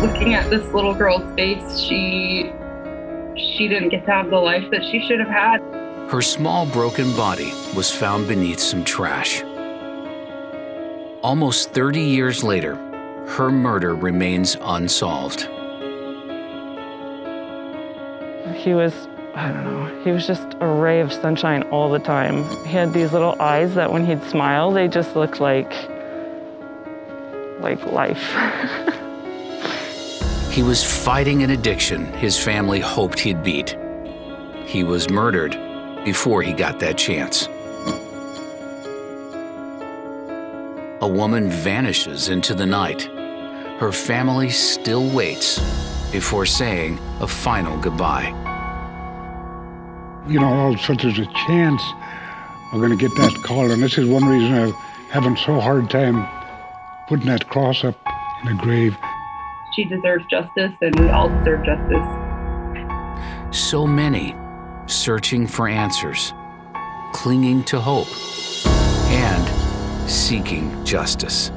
Looking at this little girl's face, she didn't get to have the life that she should have had. Her small broken body was found beneath some trash. Almost 30 years later, her murder remains unsolved. He was, I don't know, he was just a ray of sunshine all the time. He had these little eyes that when he'd smile, they just looked like life. He was fighting an addiction his family hoped he'd beat. He was murdered before he got that chance. A woman vanishes into the night. Her family still waits before saying a final goodbye. You know, all of a sudden there's a chance we're going to get that call, and this is one reason I'm having so hard time putting that cross up in the grave. She deserves justice, and we all deserve justice. So many searching for answers, clinging to hope, and seeking justice.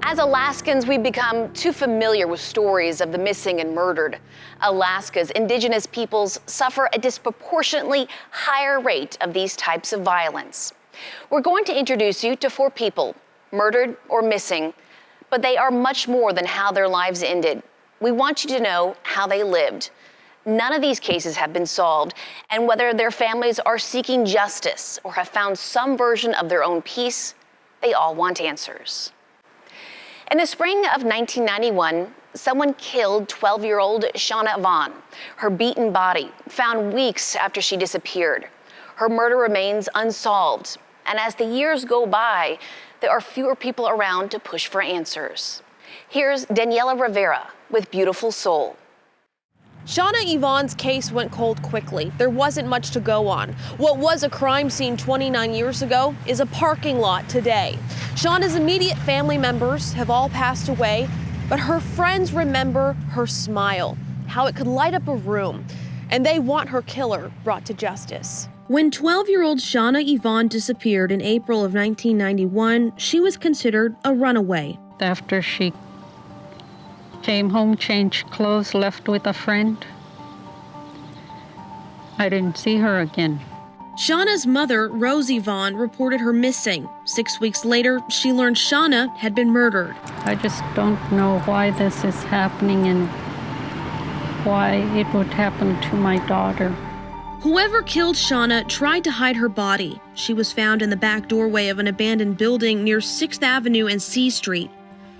As Alaskans, we've become too familiar with stories of the missing and murdered. Alaska's Indigenous peoples suffer a disproportionately higher rate of these types of violence. We're going to introduce you to 4 people, murdered or missing, but they are much more than how their lives ended. We want you to know how they lived. None of these cases have been solved, and whether their families are seeking justice or have found some version of their own peace, they all want answers. In the spring of 1991, someone killed 12-year-old Shauna Yvonne. Her beaten body, found weeks after she disappeared. Her murder remains unsolved, and as the years go by, there are fewer people around to push for answers. Here's Daniela Rivera with Beautiful Soul. Shauna Yvonne's case went cold quickly. There wasn't much to go on. What was a crime scene 29 years ago is a parking lot today. Shauna's immediate family members have all passed away, but her friends remember her smile, how it could light up a room, and they want her killer brought to justice. When 12-year-old Shauna Yvonne disappeared in April of 1991, she was considered a runaway. After she came home, changed clothes, left with a friend, I didn't see her again. Shauna's mother, Rose Yvonne, reported her missing. 6 weeks later, she learned Shauna had been murdered. I just don't know why this is happening and why it would happen to my daughter. Whoever killed Shauna tried to hide her body. She was found in the back doorway of an abandoned building near 6th Avenue and C Street.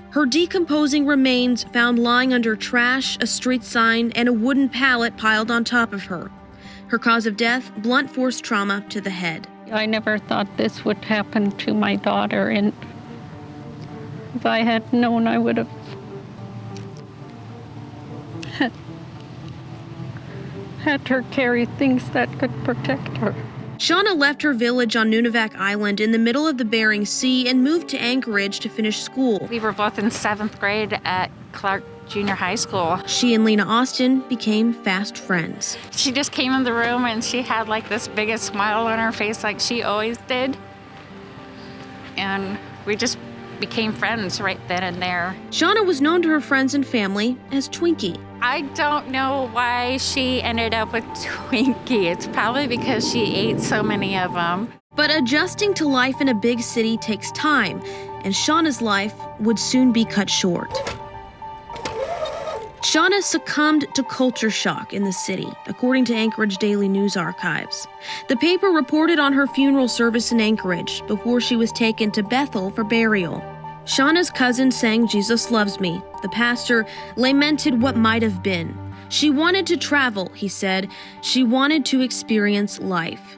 Her decomposing remains found lying under trash, a street sign, and a wooden pallet piled on top of her. Her cause of death, blunt force trauma to the head. I never thought this would happen to my daughter, and if I had known, I would have had her carry things that could protect her. Shauna left her village on Nunivak Island in the middle of the Bering Sea and moved to Anchorage to finish school. We were both in 7th grade at Clark Junior High School. She and Lena Austin became fast friends. She just came in the room and she had like this biggest smile on her face like she always did. And we just became friends right then and there. Shauna was known to her friends and family as Twinkie. I don't know why she ended up with Twinkie. It's probably because she ate so many of them. But adjusting to life in a big city takes time, and Shauna's life would soon be cut short. Shauna succumbed to culture shock in the city, according to Anchorage Daily News Archives. The paper reported on her funeral service in Anchorage before she was taken to Bethel for burial. Shauna's cousin sang Jesus Loves Me. The pastor lamented what might have been. She wanted to travel, he said. She wanted to experience life.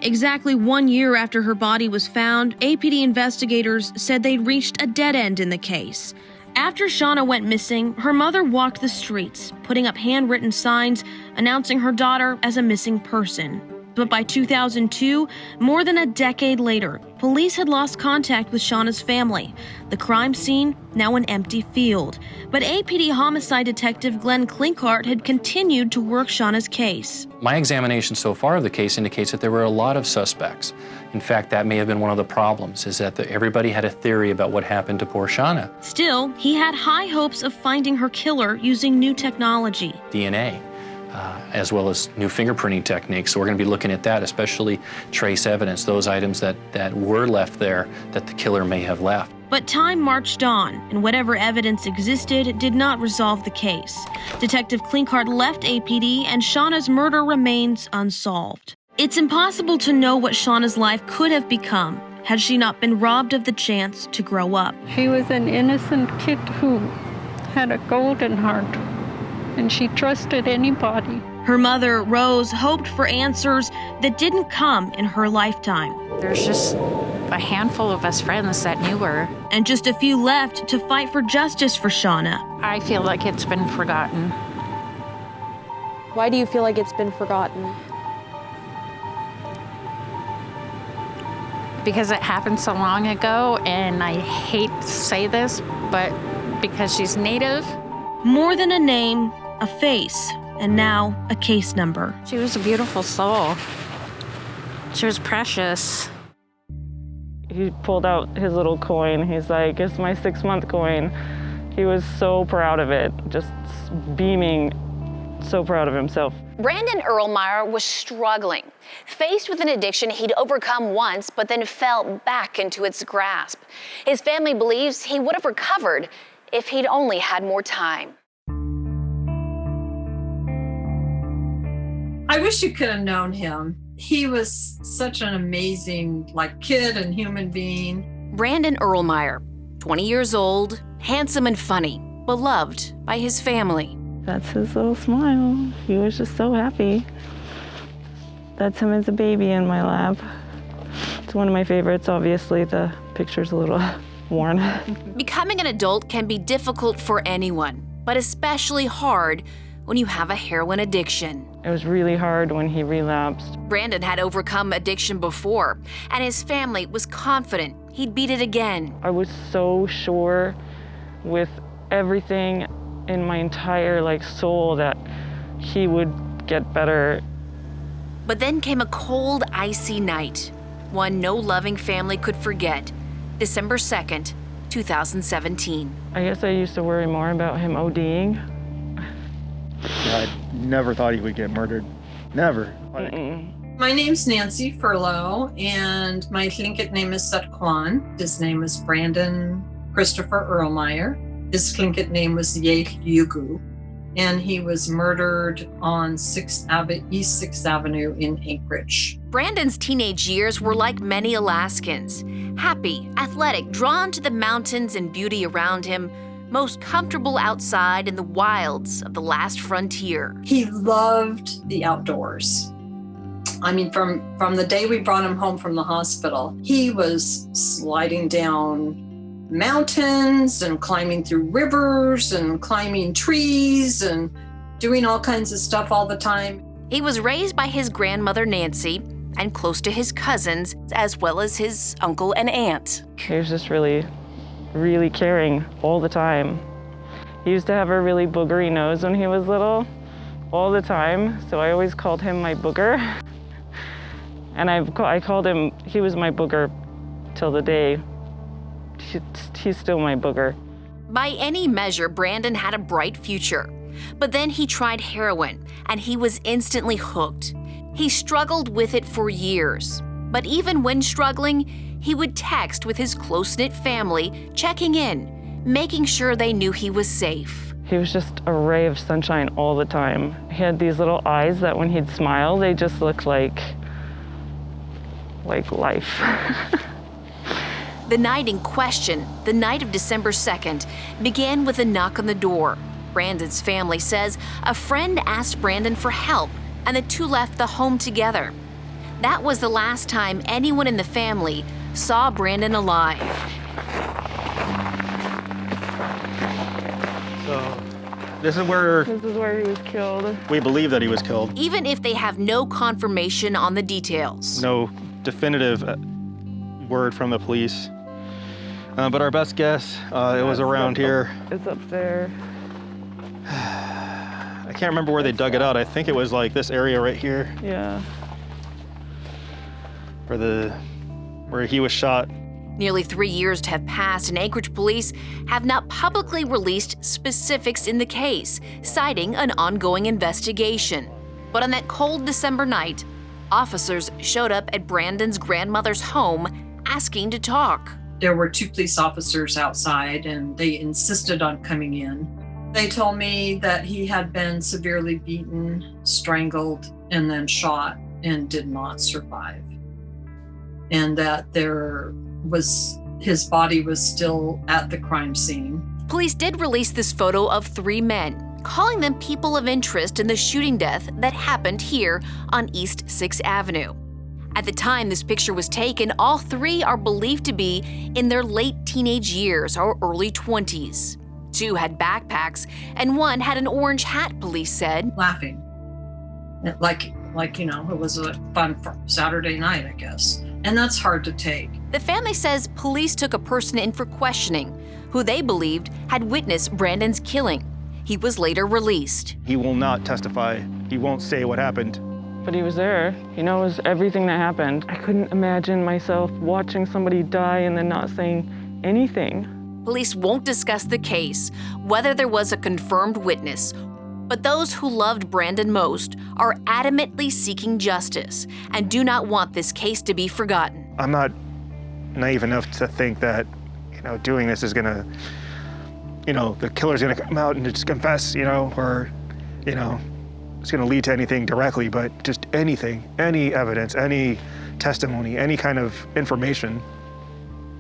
Exactly 1 year after her body was found, APD investigators said they'd reached a dead end in the case. After Shauna went missing, her mother walked the streets, putting up handwritten signs announcing her daughter as a missing person. But by 2002, more than a decade later, police had lost contact with Shauna's family. The crime scene, now an empty field. But APD homicide detective Glenn Klinkart had continued to work Shauna's case. My examination so far of the case indicates that there were a lot of suspects. In fact, that may have been one of the problems, is that everybody had a theory about what happened to poor Shauna. Still, he had high hopes of finding her killer using new technology. DNA, as well as new fingerprinting techniques. So we're going to be looking at that, especially trace evidence, those items that were left there that the killer may have left. But time marched on, and whatever evidence existed did not resolve the case. Detective Klinkart left APD, and Shauna's murder remains unsolved. It's impossible to know what Shauna's life could have become had she not been robbed of the chance to grow up. She was an innocent kid who had a golden heart, and she trusted anybody. Her mother, Rose, hoped for answers that didn't come in her lifetime. There's just a handful of us friends that knew her. And just a few left to fight for justice for Shauna. I feel like it's been forgotten. Why do you feel like it's been forgotten? Because it happened so long ago, and I hate to say this, but because she's Native. More than a name, a face, and now a case number. She was a beautiful soul. She was precious. He pulled out his little coin. He's like, it's my 6-month coin. He was so proud of it, just beaming, so proud of himself. Brandon Erlmeyer was struggling, faced with an addiction he'd overcome once, but then fell back into its grasp. His family believes he would have recovered if he'd only had more time. I wish you could have known him. He was such an amazing, kid and human being. Brandon Erlmeyer, 20 years old, handsome and funny, beloved by his family. That's his little smile. He was just so happy. That's him as a baby in my lap. It's one of my favorites. Obviously, the picture's a little worn. Becoming an adult can be difficult for anyone, but especially hard when you have a heroin addiction. It was really hard when he relapsed. Brandon had overcome addiction before, and his family was confident he'd beat it again. I was so sure with everything in my entire soul that he would get better. But then came a cold, icy night, one no loving family could forget. December 2nd, 2017. I guess I used to worry more about him ODing. I never thought he would get murdered. Never. My name's Nancy Furlow, and my Tlingit name is Satquan. His name is Brandon Christopher Erlmeyer. His Tlingit name was Yeh Yugu, and he was murdered on East 6th Avenue in Anchorage. Brandon's teenage years were like many Alaskans. Happy, athletic, drawn to the mountains and beauty around him, most comfortable outside in the wilds of the last frontier. He loved the outdoors. I mean, from the day we brought him home from the hospital, he was sliding down mountains and climbing through rivers and climbing trees and doing all kinds of stuff all the time. He was raised by his grandmother, Nancy, and close to his cousins, as well as his uncle and aunt. He was just really caring all the time. He used to have a really boogery nose when he was little, all the time, so I always called him my booger. And I called him, he was my booger till the day. He's still my booger. By any measure, Brandon had a bright future. But then he tried heroin, and he was instantly hooked. He struggled with it for years. But even when struggling, he would text with his close-knit family, checking in, making sure they knew he was safe. He was just a ray of sunshine all the time. He had these little eyes that when he'd smile, they just looked like life. The night in question, the night of December 2nd, began with a knock on the door. Brandon's family says a friend asked Brandon for help, and the two left the home together. That was the last time anyone in the family saw Brandon alive. So This is where he was killed. we believe that he was killed. Even if they have no confirmation on the details. No definitive word from the police. But our best guess, it was around here. It's up there. I can't remember where they dug it out. I think it was like this area right here. Yeah. Where he was shot. Nearly 3 years have passed, and Anchorage police have not publicly released specifics in the case, citing an ongoing investigation. But on that cold December night, officers showed up at Brandon's grandmother's home asking to talk. There were 2 police officers outside, and they insisted on coming in. They told me that he had been severely beaten, strangled, and then shot and did not survive. And that his body was still at the crime scene. Police did release this photo of 3 men, calling them people of interest in the shooting death that happened here on East 6th Avenue. At the time this picture was taken, all 3 are believed to be in their late teenage years or early 20s. 2 had backpacks, and 1 had an orange hat, police said. Laughing. Like it was a fun Saturday night, I guess. And that's hard to take. The family says police took a person in for questioning who they believed had witnessed Brandon's killing. He was later released. He will not testify. He won't say what happened. But he was there. He knows everything that happened. I couldn't imagine myself watching somebody die and then not saying anything. Police won't discuss the case, whether there was a confirmed witness, but those who loved Brandon most are adamantly seeking justice and do not want this case to be forgotten. I'm not naive enough to think that, doing this is gonna, the killer's gonna come out and just confess, or, it's gonna lead to anything directly, but just anything, any evidence, any testimony, any kind of information,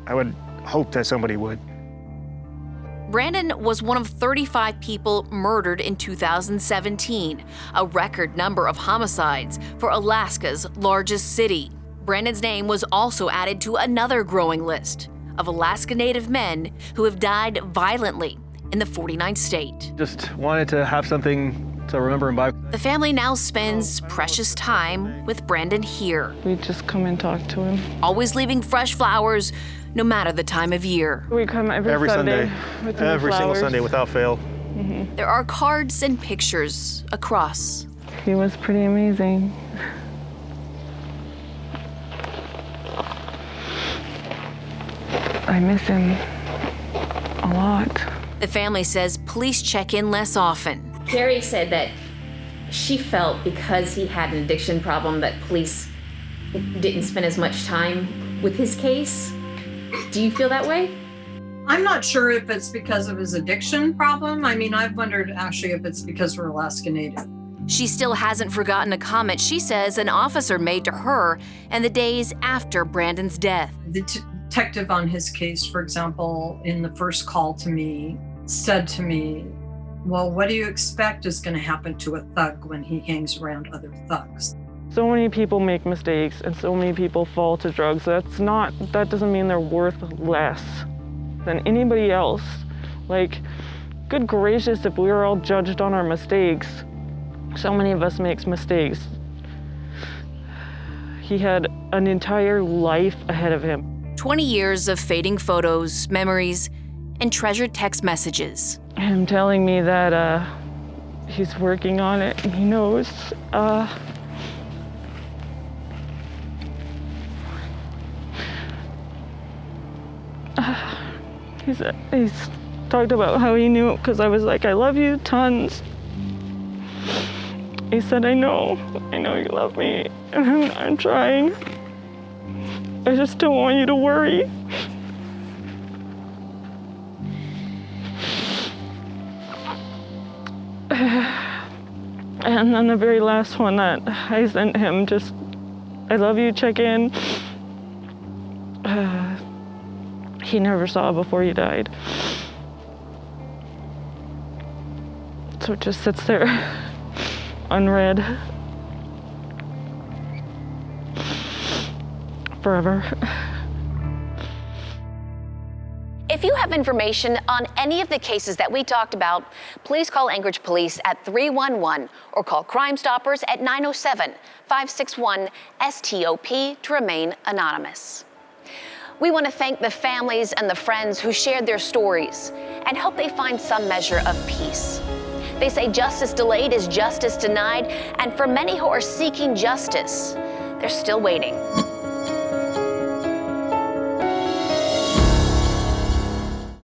I would hope that somebody would. Brandon was one of 35 people murdered in 2017, a record number of homicides for Alaska's largest city. Brandon's name was also added to another growing list of Alaska Native men who have died violently in the 49th state. Just wanted to have something to remember him by. The family now spends precious time with Brandon here. We just come and talk to him. Always leaving fresh flowers, no matter the time of year. We come every Sunday with every single flowers. Sunday without fail. Mm-hmm. There are cards and pictures across. He was pretty amazing. I miss him a lot. The family says police check in less often. Carrie said that she felt because he had an addiction problem that police didn't spend as much time with his case. Do you feel that way? I'm not sure if it's because of his addiction problem. I mean, I've wondered actually if it's because we're Alaska Native. She still hasn't forgotten a comment she says an officer made to her in the days after Brandon's death. The detective on his case, for example, in the first call to me, said to me, well, what do you expect is going to happen to a thug when he hangs around other thugs? So many people make mistakes and so many people fall to drugs. That doesn't mean they're worth less than anybody else. Like, good gracious, if we were all judged on our mistakes, so many of us make mistakes. He had an entire life ahead of him. 20 years of fading photos, memories, and treasured text messages. Him telling me that he's working on it and he knows. He's talked about how he knew because I was like, I love you tons. He said, I know you love me, and I'm trying. I just don't want you to worry. And then the very last one that I sent him, just, I love you, check in. He never saw before he died. So it just sits there, unread. Forever. If you have information on any of the cases that we talked about, please call Anchorage Police at 311 or call Crime Stoppers at 907-561-STOP to remain anonymous. We want to thank the families and the friends who shared their stories and hope they find some measure of peace. They say justice delayed is justice denied, and for many who are seeking justice, they're still waiting.